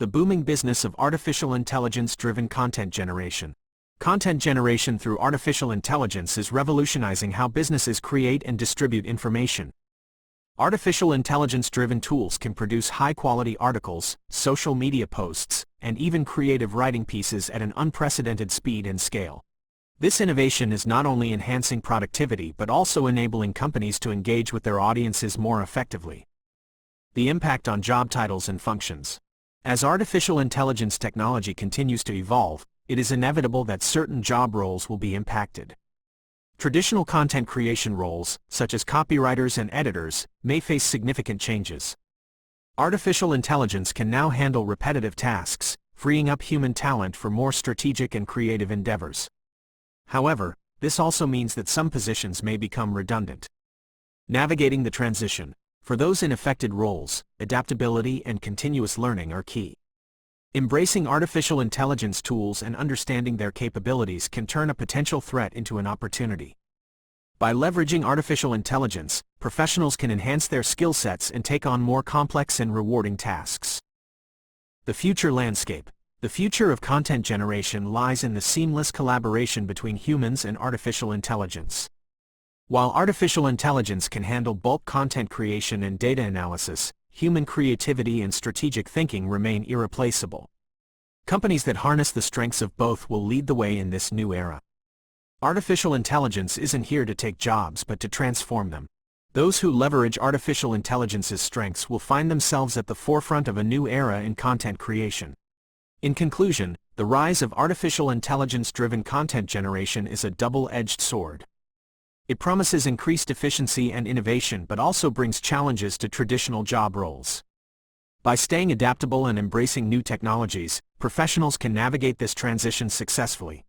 the booming business of artificial intelligence-driven content generation. Content generation through artificial intelligence is revolutionizing how businesses create and distribute information. Artificial intelligence-driven tools can produce high-quality articles, social media posts, and even creative writing pieces at an unprecedented speed and scale. This innovation is not only enhancing productivity but also enabling companies to engage with their audiences more effectively. The impact on job titles and functions. As artificial intelligence technology continues to evolve, it is inevitable that certain job roles will be impacted. Traditional content creation roles, such as copywriters and editors, may face significant changes. Artificial intelligence can now handle repetitive tasks, freeing up human talent for more strategic and creative endeavors. However, this also means that some positions may become redundant. Navigating the transition. For those in affected roles, adaptability and continuous learning are key. Embracing artificial intelligence tools and understanding their capabilities can turn a potential threat into an opportunity. By leveraging artificial intelligence, professionals can enhance their skill sets and take on more complex and rewarding tasks. The future landscape. The future of content generation lies in the seamless collaboration between humans and artificial intelligence. While artificial intelligence can handle bulk content creation and data analysis, human creativity and strategic thinking remain irreplaceable. Companies that harness the strengths of both will lead the way in this new era. Artificial intelligence isn't here to take jobs but to transform them. Those who leverage artificial intelligence's strengths will find themselves at the forefront of a new era in content creation. In conclusion, the rise of artificial intelligence-driven content generation is a double-edged sword. It promises increased efficiency and innovation but also brings challenges to traditional job roles. By staying adaptable and embracing new technologies, professionals can navigate this transition successfully.